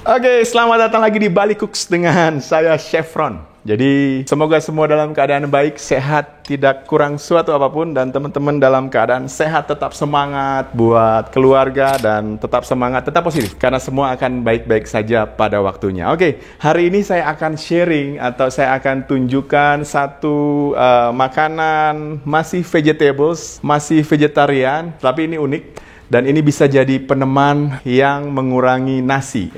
Oke, selamat datang lagi di Bali Cooks dengan saya Chef Ron. Jadi semoga semua dalam keadaan baik, sehat, tidak kurang suatu apapun, dan teman-teman dalam keadaan sehat, tetap semangat buat keluarga, dan tetap semangat, tetap positif, karena semua akan baik-baik saja pada waktunya. Oke, hari ini saya akan sharing atau saya akan tunjukkan satu makanan masih vegetables, masih vegetarian, tapi ini unik. Dan ini bisa jadi peneman yang mengurangi nasi.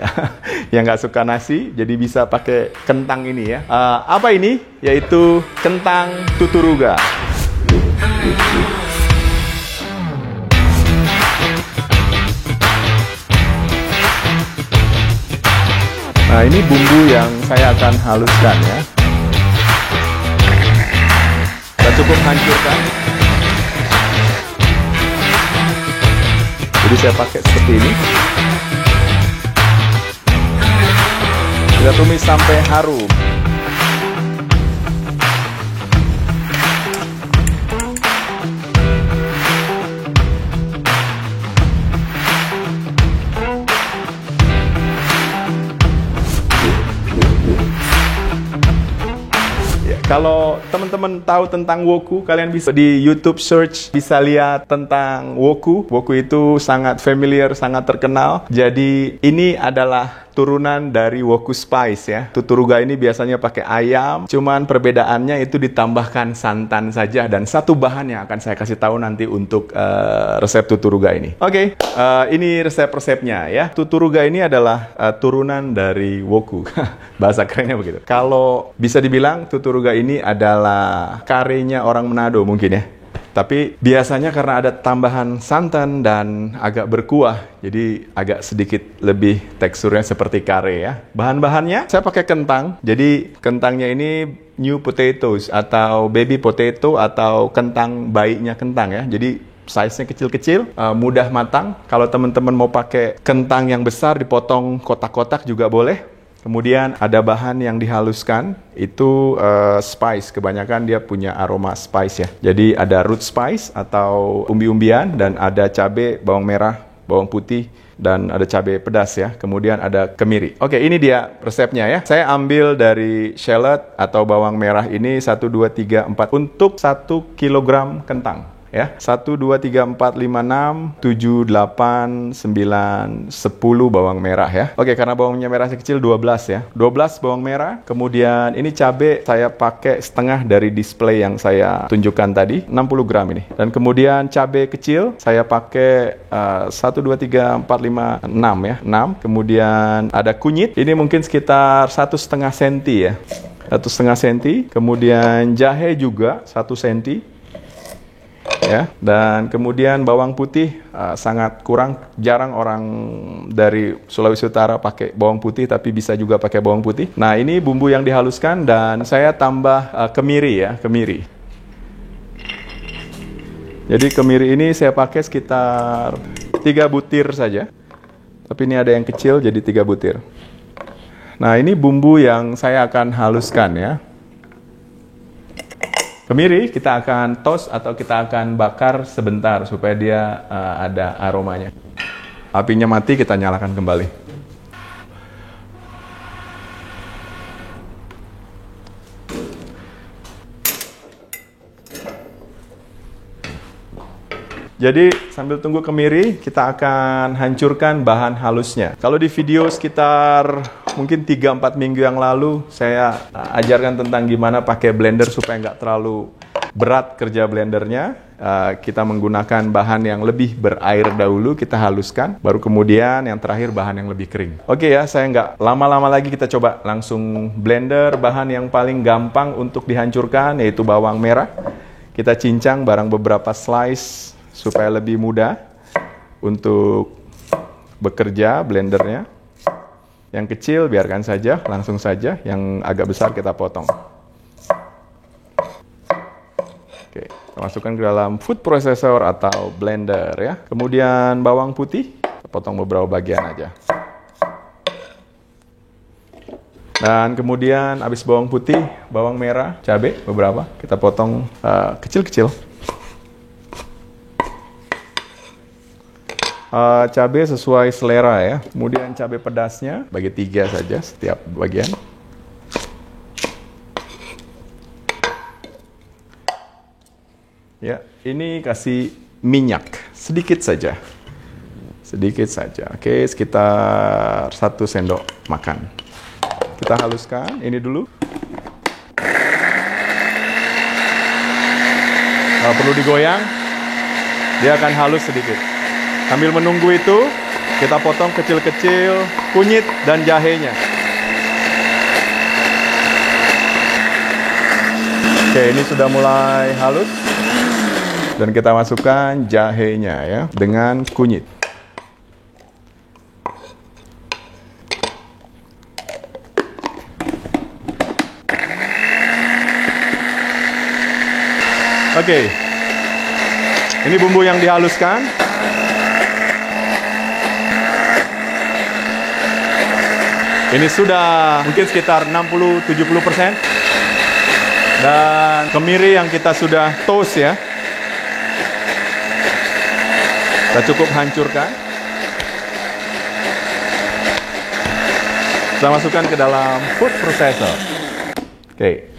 Yang nggak suka nasi, jadi bisa pakai kentang ini ya. Apa ini? Yaitu kentang tuturuga. Nah, ini bumbu yang saya akan haluskan ya. Kita cukup hancurkan. Jadi saya pakai seperti ini. Kita tumis sampai harum. Kalau teman-teman tahu tentang woku, kalian bisa di YouTube search, bisa lihat tentang woku. Woku itu sangat familiar, sangat terkenal. Jadi ini adalah turunan dari woku spice ya. Tuturuga ini biasanya pakai ayam, cuman perbedaannya itu ditambahkan santan saja, dan satu bahan yang akan saya kasih tahu nanti untuk resep tuturuga ini. Oke, ini resep-resepnya ya. Tuturuga ini adalah turunan dari woku. Bahasa kerennya begitu. Kalau bisa dibilang tuturuga ini adalah karenya orang Manado mungkin ya. Tapi biasanya karena ada tambahan santan dan agak berkuah, jadi agak sedikit lebih teksturnya seperti kare ya. Bahan-bahannya saya pakai kentang. Jadi kentangnya ini new potatoes atau baby potato atau kentang bayinya kentang ya. Jadi size-nya kecil-kecil, mudah matang. Kalau teman-teman mau pakai kentang yang besar dipotong kotak-kotak juga boleh. Kemudian ada bahan yang dihaluskan, itu spice. Kebanyakan dia punya aroma spice ya. Jadi ada root spice atau umbi-umbian, dan ada cabai, bawang merah, bawang putih, dan ada cabai pedas ya. Kemudian ada kemiri. Oke, ini dia resepnya ya. Saya ambil dari shallot atau bawang merah ini 1, 2, 3, 4 untuk 1 kilogram kentang. Ya, 1, 2, 3, 4, 5, 6, 7, 8, 9, 10 bawang merah ya. Oke, karena bawangnya merah kecil 12 ya. 12 bawang merah. Kemudian ini cabai saya pakai setengah dari display yang saya tunjukkan tadi, 60 gram ini. Dan kemudian cabai kecil saya pakai 1, 2, 3, 4, 5, 6 ya. 6. Kemudian ada kunyit. Ini mungkin sekitar 1,5 senti ya. 1,5 senti. Kemudian jahe juga 1 senti. Ya, dan kemudian bawang putih sangat kurang, jarang orang dari Sulawesi Utara pakai bawang putih, tapi bisa juga pakai bawang putih. Nah, ini bumbu yang dihaluskan, dan saya tambah kemiri ya, kemiri. Jadi kemiri ini saya pakai sekitar 3 butir saja, tapi ini ada yang kecil jadi 3 butir. Nah, ini bumbu yang saya akan haluskan ya. Kemiri kita akan toast atau kita akan bakar sebentar supaya dia ada aromanya. Apinya mati, kita nyalakan kembali. Jadi sambil tunggu kemiri, kita akan hancurkan bahan halusnya. Kalau di video sekitar mungkin 3-4 minggu yang lalu, saya ajarkan tentang gimana pakai blender supaya nggak terlalu berat kerja blendernya. Kita menggunakan bahan yang lebih berair dahulu, kita haluskan, baru kemudian yang terakhir bahan yang lebih kering. Oke ya, saya nggak lama-lama lagi, kita coba langsung blender. Bahan yang paling gampang untuk dihancurkan yaitu bawang merah. Kita cincang barang beberapa slice supaya lebih mudah untuk bekerja blendernya. Yang kecil biarkan saja, langsung saja. Yang agak besar kita potong. Oke, kita masukkan ke dalam food processor atau blender ya. Kemudian bawang putih, kita potong beberapa bagian aja. Dan kemudian habis bawang putih, bawang merah, cabai beberapa, kita potong kecil-kecil. Cabai sesuai selera ya. Kemudian cabai pedasnya bagi 3 saja setiap bagian. Ya, ini kasih minyak sedikit saja. Sedikit saja. Oke, sekitar 1 sendok makan. Kita haluskan ini dulu. Kalau perlu digoyang, dia akan halus sedikit. Sambil menunggu itu, kita potong kecil-kecil kunyit dan jahenya. Oke, ini sudah mulai halus. Dan kita masukkan jahenya ya, dengan kunyit. Oke, ini bumbu yang dihaluskan. Ini sudah mungkin sekitar 60-70%. Dan kemiri yang kita sudah toast ya, kita cukup hancurkan. Kita masukkan ke dalam food processor. Oke,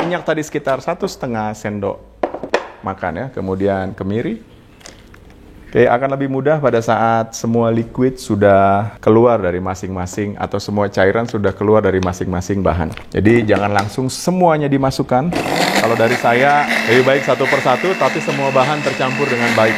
minyak tadi sekitar 1,5 sendok makan ya. Kemudian kemiri. Oke, akan lebih mudah pada saat semua liquid sudah keluar dari masing-masing atau semua cairan sudah keluar dari masing-masing bahan. Jadi jangan langsung semuanya dimasukkan. Kalau dari saya lebih baik satu persatu, tapi semua bahan tercampur dengan baik.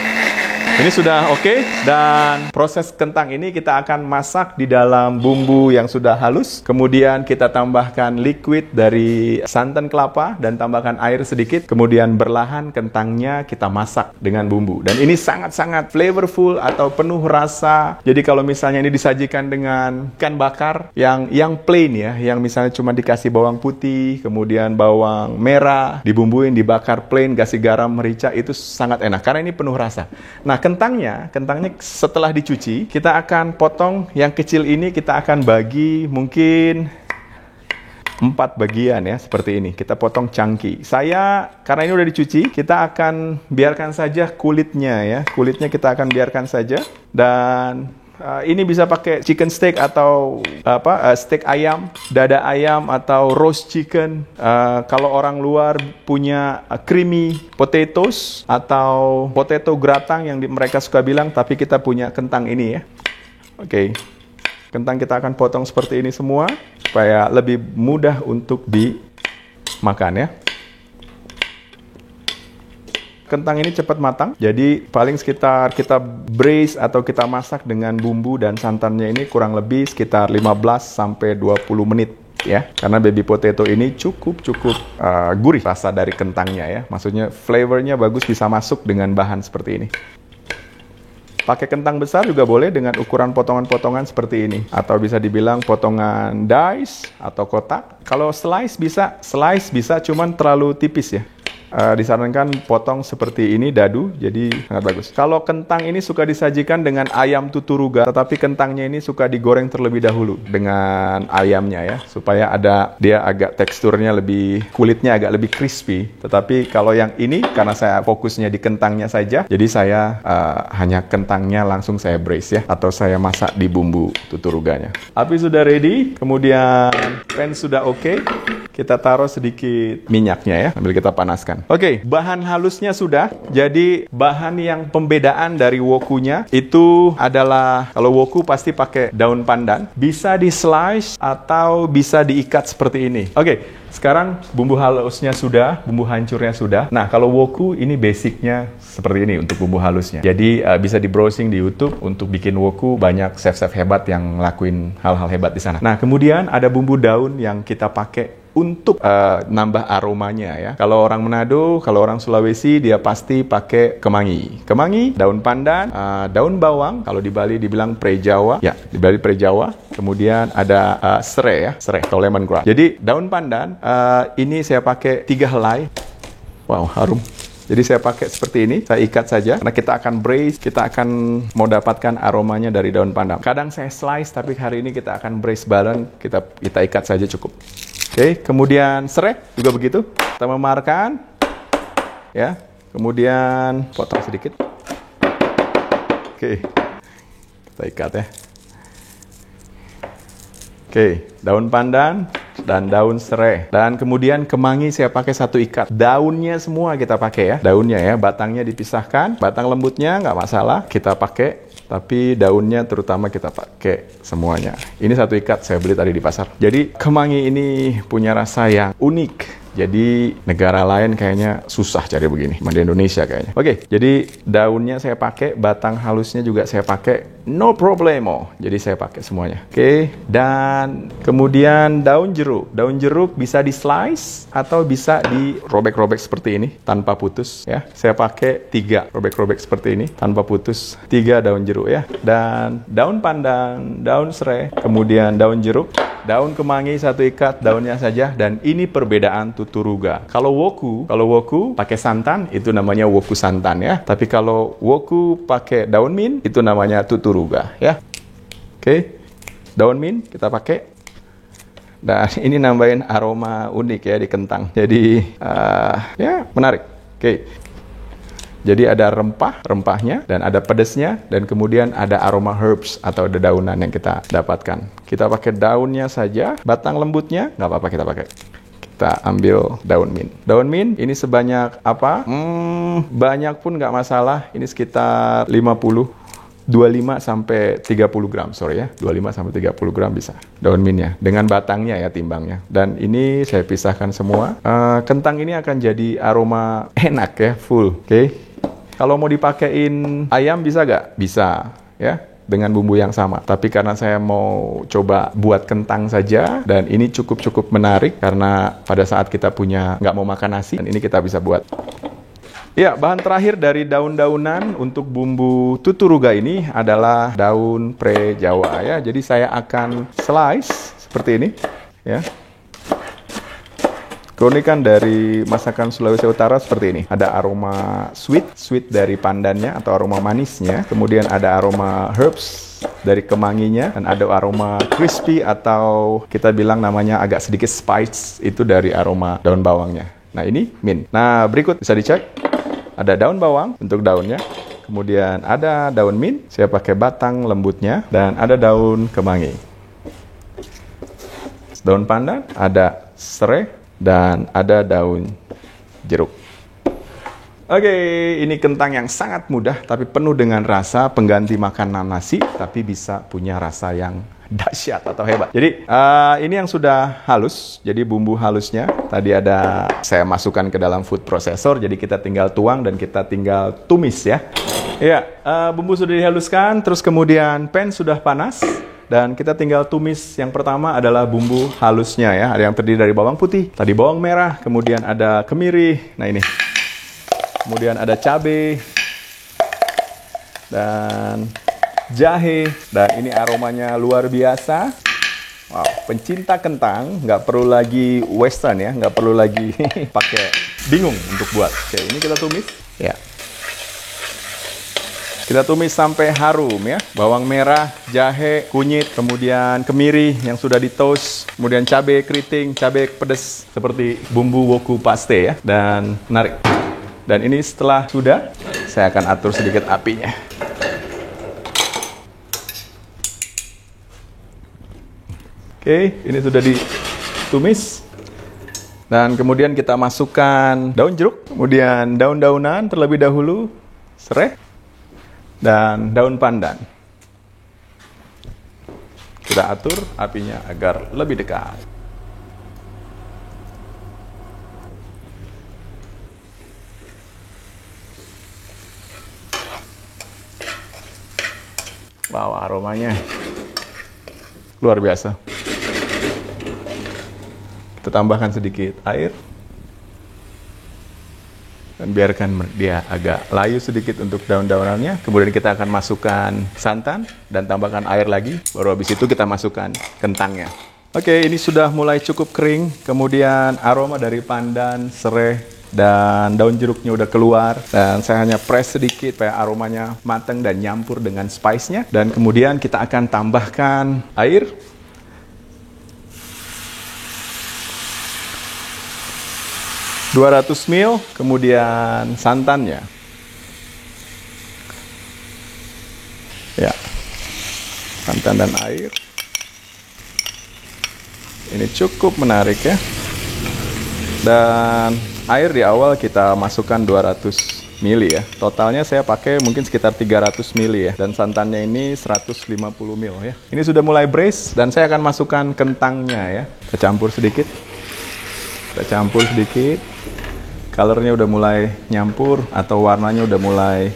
Ini sudah oke, dan proses kentang ini kita akan masak di dalam bumbu yang sudah halus. Kemudian kita tambahkan liquid dari santan kelapa dan tambahkan air sedikit. Kemudian berlahan kentangnya kita masak dengan bumbu. Dan ini sangat-sangat flavorful atau penuh rasa. Jadi kalau misalnya ini disajikan dengan ikan bakar yang plain ya, yang misalnya cuma dikasih bawang putih, kemudian bawang merah, dibumbuin, dibakar plain, kasih garam, merica, itu sangat enak karena ini penuh rasa. Nah, kentangnya setelah dicuci, kita akan potong yang kecil ini, kita akan bagi mungkin 4 bagian ya, seperti ini. Kita potong chunky. Karena ini udah dicuci, kita akan biarkan saja kulitnya ya. Kulitnya kita akan biarkan saja. Dan ini bisa pakai chicken steak atau steak ayam, dada ayam atau roast chicken. Kalau orang luar punya creamy potatoes atau potato gratin yang mereka suka bilang, tapi kita punya kentang ini ya. Oke. Kentang kita akan potong seperti ini semua supaya lebih mudah untuk dimakan ya. Kentang ini cepat matang, jadi paling sekitar kita braise atau kita masak dengan bumbu dan santannya ini kurang lebih sekitar 15-20 menit ya. Karena baby potato ini cukup gurih rasa dari kentangnya ya. Maksudnya flavornya bagus, bisa masuk dengan bahan seperti ini. Pakai kentang besar juga boleh dengan ukuran potongan-potongan seperti ini. Atau bisa dibilang potongan dice atau kotak. Kalau slice bisa cuman terlalu tipis ya. Disarankan potong seperti ini, dadu, jadi sangat bagus. Kalau kentang ini suka disajikan dengan ayam tuturuga, tetapi kentangnya ini suka digoreng terlebih dahulu dengan ayamnya ya, supaya dia agak teksturnya kulitnya agak lebih crispy. Tetapi kalau yang ini, karena saya fokusnya di kentangnya saja, jadi saya hanya kentangnya langsung saya braise ya, atau saya masak di bumbu tuturuganya. Api sudah ready, kemudian pan sudah oke. Kita taruh sedikit minyaknya ya, sambil kita panaskan. Oke, bahan halusnya sudah. Jadi bahan yang pembedaan dari wokunya itu adalah, kalau woku pasti pakai daun pandan. Bisa di slice atau bisa diikat seperti ini. Oke, sekarang bumbu halusnya sudah, bumbu hancurnya sudah. Nah, kalau woku ini basicnya seperti ini untuk bumbu halusnya. Jadi bisa di browsing di YouTube untuk bikin woku, banyak chef-chef hebat yang ngelakuin hal-hal hebat di sana. Nah, kemudian ada bumbu daun yang kita pakai untuk nambah aromanya ya. Kalau orang Manado, kalau orang Sulawesi, dia pasti pakai kemangi. Kemangi, daun pandan, daun bawang, kalau di Bali dibilang pre Jawa. Ya, di Bali pre Jawa. Kemudian ada serai ya, serai atau lemongrass. Jadi daun pandan, ini saya pakai 3 helai. Wow, harum. Jadi saya pakai seperti ini, saya ikat saja. Karena kita akan braise, kita akan mau dapatkan aromanya dari daun pandan. Kadang saya slice, tapi hari ini kita akan braise bareng, kita ikat saja cukup. Oke, kemudian serai juga begitu. Kita memarkan, ya. Kemudian potong sedikit. Oke, Kita ikat ya. Oke, daun pandan dan daun serai. Dan kemudian kemangi saya pakai 1 ikat. Daunnya semua kita pakai ya. Daunnya ya, batangnya dipisahkan. Batang lembutnya nggak masalah, kita pakai. Tapi daunnya terutama kita pakai semuanya. Ini 1 ikat saya beli tadi di pasar. Jadi kemangi ini punya rasa yang unik. Jadi negara lain kayaknya susah cari begini. Di Indonesia kayaknya. Oke, jadi daunnya saya pakai, batang halusnya juga saya pakai. No problemo. Jadi saya pakai semuanya. Oke, dan kemudian daun jeruk. Daun jeruk bisa di slice atau bisa dirobek-robek seperti ini tanpa putus ya. Saya pakai 3 robek-robek seperti ini tanpa putus. 3 daun jeruk ya. Dan daun pandan, daun serai, kemudian daun jeruk. Daun kemangi 1 ikat, daunnya saja. Dan ini perbedaan tuturuga. Kalau woku pakai santan, itu namanya woku santan ya. Tapi kalau woku pakai daun mint, itu namanya tuturuga ya. Oke, daun mint kita pakai. Dan ini nambahin aroma unik ya di kentang. Jadi ya menarik. Oke. Jadi ada rempahnya dan ada pedasnya dan kemudian ada aroma herbs atau dedaunan yang kita dapatkan. Kita pakai daunnya saja, batang lembutnya nggak apa-apa kita pakai. Kita ambil daun mint. Daun mint ini sebanyak apa? Banyak pun nggak masalah. Ini sekitar 25 sampai 30 gram, sorry ya. 25 sampai 30 gram bisa. Daun mintnya. Dengan batangnya ya timbangnya. Dan ini saya pisahkan semua. Kentang ini akan jadi aroma enak ya, full. Oke. Kalau mau dipakein ayam bisa nggak? Bisa ya. Dengan bumbu yang sama. Tapi karena saya mau coba buat kentang saja, dan ini cukup menarik karena pada saat kita nggak mau makan nasi, dan ini kita bisa buat. Ya, bahan terakhir dari daun-daunan untuk bumbu tuturuga ini adalah daun pre Jawa ya. Jadi saya akan slice seperti ini ya. Keunikan dari masakan Sulawesi Utara seperti ini. Ada aroma sweet dari pandannya atau aroma manisnya. Kemudian ada aroma herbs dari kemanginya. Dan ada aroma crispy atau kita bilang namanya agak sedikit spice. Itu dari aroma daun bawangnya. Nah ini mint. Nah berikut bisa dicek. Ada daun bawang untuk daunnya. Kemudian ada daun mint. Saya pakai batang lembutnya. Dan ada daun kemangi. Daun pandan, ada serai. Dan ada daun jeruk. Oke, ini kentang yang sangat mudah tapi penuh dengan rasa, pengganti makanan nasi tapi bisa punya rasa yang dahsyat atau hebat. Jadi ini yang sudah halus, jadi bumbu halusnya tadi ada saya masukkan ke dalam food processor, jadi kita tinggal tuang dan kita tinggal tumis ya. Iya, bumbu sudah dihaluskan, terus kemudian pan sudah panas. Dan kita tinggal tumis. Yang pertama adalah bumbu halusnya ya. Ada yang terdiri dari bawang putih, tadi bawang merah, kemudian ada kemiri. Nah ini. Kemudian ada cabai. Dan jahe. Dan ini aromanya luar biasa. Wow, pencinta kentang nggak perlu lagi western ya. Nggak perlu lagi pakai bingung untuk buat. Oke, ini kita tumis. Ya. Kita tumis sampai harum ya. Bawang merah, jahe, kunyit, kemudian kemiri yang sudah di-toast, kemudian cabai keriting, cabai pedas seperti bumbu woku paste ya. Dan menarik. Dan ini setelah sudah, saya akan atur sedikit apinya. Oke, ini sudah ditumis. Dan kemudian kita masukkan daun jeruk, kemudian daun-daunan terlebih dahulu, serai, dan daun pandan. Kita atur apinya agar lebih dekat. Wow, aromanya luar biasa. Kita tambahkan sedikit air. Dan biarkan dia agak layu sedikit untuk daun-daunannya. Kemudian kita akan masukkan santan dan tambahkan air lagi. Baru habis itu kita masukkan kentangnya. Oke, ini sudah mulai cukup kering. Kemudian aroma dari pandan, serai, dan daun jeruknya udah keluar. Dan saya hanya press sedikit supaya aromanya matang dan nyampur dengan spice-nya. Dan kemudian kita akan tambahkan air. (200 ml), kemudian santannya. Ya. santan dan air. Ini cukup menarik ya. Dan air di awal kita masukkan 200 ml ya. Totalnya saya pakai mungkin sekitar 300 ml ya. Dan santannya ini 150 ml ya. Ini sudah mulai braise dan saya akan masukkan kentangnya ya. Kita campur sedikit. Colornya udah mulai nyampur atau warnanya udah mulai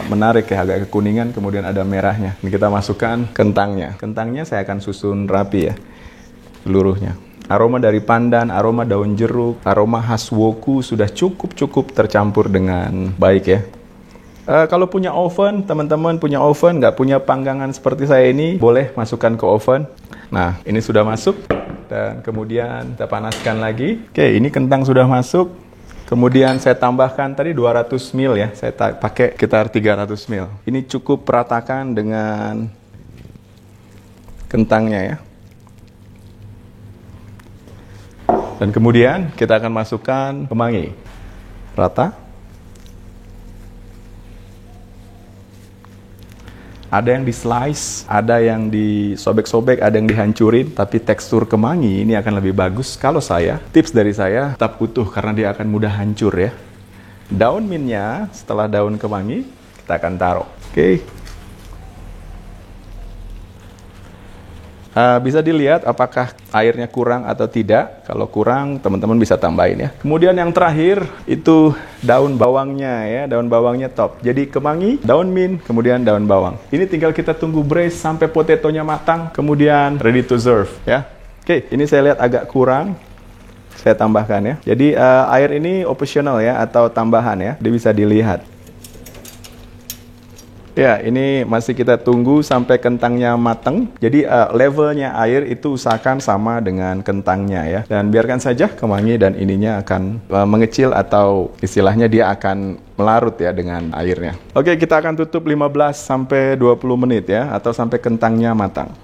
menarik ya, agak kekuningan, kemudian ada merahnya. Ini kita masukkan kentangnya. Kentangnya saya akan susun rapi ya, seluruhnya. Aroma dari pandan, aroma daun jeruk, aroma khas woku sudah cukup tercampur dengan baik ya. Kalau punya oven, teman-teman punya oven, nggak punya panggangan seperti saya ini, boleh masukkan ke oven. Nah, ini sudah masuk dan kemudian kita panaskan lagi. Oke, ini kentang sudah masuk. Kemudian saya tambahkan tadi 200 ml ya, saya pakai sekitar 300 ml. Ini cukup ratakan dengan kentangnya ya. Dan kemudian kita akan masukkan kemangi. Rata. Ada yang di slice, ada yang disobek-sobek, ada yang dihancurin. Tapi tekstur kemangi ini akan lebih bagus kalau saya. Tips dari saya, tetap utuh karena dia akan mudah hancur ya. Daun mintnya setelah daun kemangi, kita akan taruh. Oke. Bisa dilihat apakah airnya kurang atau tidak. Kalau kurang, teman-teman bisa tambahin ya. Kemudian yang terakhir itu daun bawangnya ya. Daun bawangnya top. Jadi kemangi, daun mint, kemudian daun bawang. Ini tinggal kita tunggu braise sampai potatonya matang, kemudian ready to serve ya. Oke, ini saya lihat agak kurang. Saya tambahkan ya. Jadi air ini optional ya atau tambahan ya. Dia bisa dilihat. Ya, ini masih kita tunggu sampai kentangnya matang. Jadi levelnya air itu usahakan sama dengan kentangnya ya. Dan biarkan saja kemangi dan ininya akan mengecil atau istilahnya dia akan melarut ya dengan airnya. Oke, kita akan tutup 15 sampai 20 menit ya atau sampai kentangnya matang.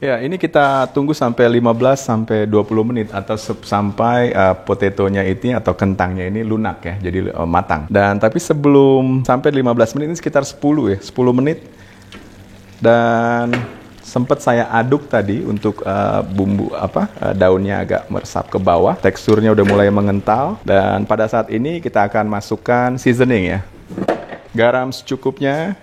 Ya, ini kita tunggu sampai 15 sampai 20 menit atau sampai potatonya ini atau kentangnya ini lunak ya, jadi matang. Dan tapi sebelum sampai 15 menit ini sekitar 10 ya, 10 menit. Dan sempat saya aduk tadi untuk bumbu daunnya agak meresap ke bawah. Teksturnya udah mulai mengental dan pada saat ini kita akan masukkan seasoning ya. Garam secukupnya.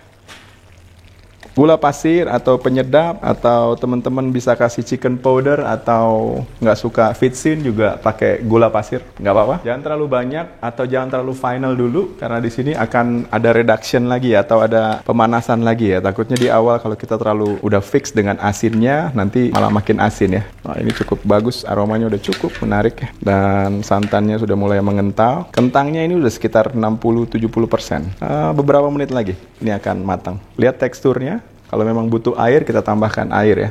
Gula pasir atau penyedap atau teman-teman bisa kasih chicken powder atau nggak suka vitsin juga pakai gula pasir, nggak apa-apa. Jangan terlalu banyak atau jangan terlalu final dulu karena di sini akan ada reduction lagi atau ada pemanasan lagi ya. Takutnya di awal kalau kita terlalu udah fix dengan asinnya nanti malah makin asin ya. Nah, ini cukup bagus, aromanya udah cukup menarik ya. Dan santannya sudah mulai mengental. Kentangnya ini udah sekitar 60-70%. Beberapa menit lagi ini akan matang. Lihat teksturnya. Kalau memang butuh air, kita tambahkan air ya.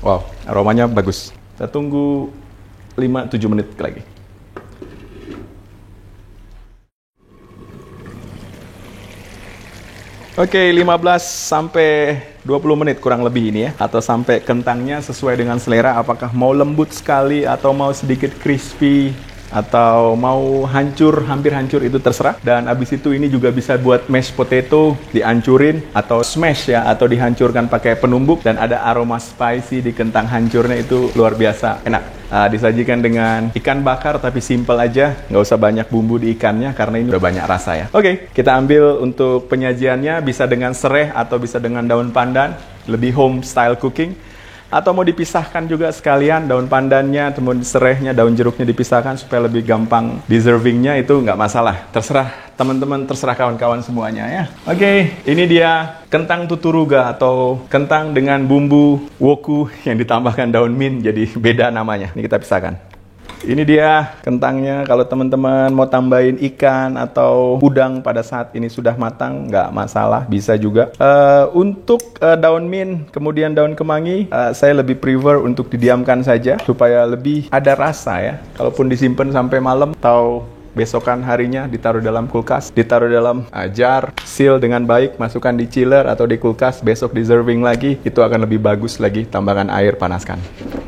Wow, aromanya bagus. Kita tunggu 5-7 menit lagi. Oke, 15 sampai 20 menit kurang lebih ini ya. Atau sampai kentangnya sesuai dengan selera. Apakah mau lembut sekali atau mau sedikit crispy. Atau mau hancur, hampir hancur itu terserah. Dan abis itu ini juga bisa buat mashed potato, dihancurin atau smash ya, atau dihancurkan pakai penumbuk. Dan ada aroma spicy di kentang hancurnya itu luar biasa enak. Disajikan dengan ikan bakar tapi simple aja, nggak usah banyak bumbu di ikannya karena ini udah banyak rasa ya. Oke, kita ambil untuk penyajiannya bisa dengan sereh atau bisa dengan daun pandan, lebih home style cooking. Atau mau dipisahkan juga sekalian daun pandannya, kemudian serehnya, daun jeruknya dipisahkan supaya lebih gampang deservingnya itu nggak masalah. Terserah teman-teman, terserah kawan-kawan semuanya ya. Oke, ini dia kentang tuturuga atau kentang dengan bumbu woku yang ditambahkan daun mint jadi beda namanya. Ini kita pisahkan. Ini dia kentangnya. Kalau teman-teman mau tambahin ikan atau udang pada saat ini sudah matang, nggak masalah, bisa juga. Untuk daun mint, kemudian daun kemangi, saya lebih prefer untuk didiamkan saja supaya lebih ada rasa ya. Kalaupun disimpan sampai malam atau besokan harinya ditaruh dalam kulkas, ditaruh dalam jar, seal dengan baik, masukkan di chiller atau di kulkas, besok di serving lagi, itu akan lebih bagus lagi, tambahkan air, panaskan.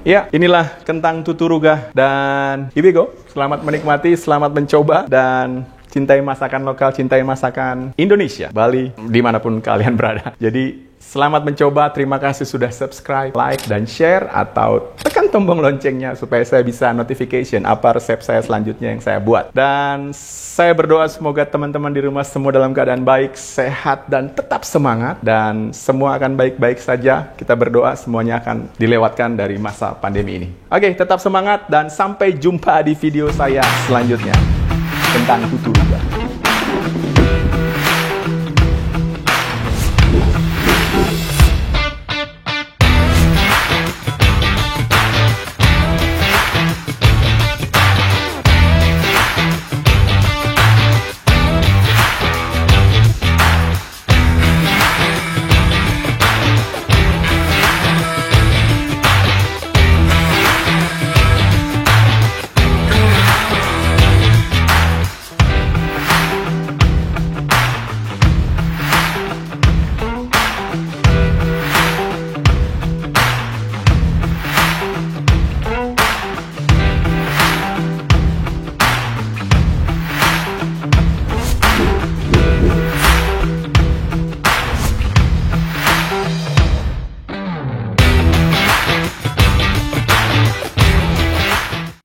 Ya, inilah kentang tuturuga dan here we go. Selamat menikmati, selamat mencoba, dan cintai masakan lokal, cintai masakan Indonesia, Bali, dimanapun kalian berada. Jadi, selamat mencoba, terima kasih sudah subscribe, like, dan share, atau tekan tombol loncengnya supaya saya bisa notification apa resep saya selanjutnya yang saya buat. Dan saya berdoa semoga teman-teman di rumah semua dalam keadaan baik, sehat, dan tetap semangat. Dan semua akan baik-baik saja. Kita berdoa semuanya akan dilewatkan dari masa pandemi ini. Oke, tetap semangat dan sampai jumpa di video saya selanjutnya tentang tutur.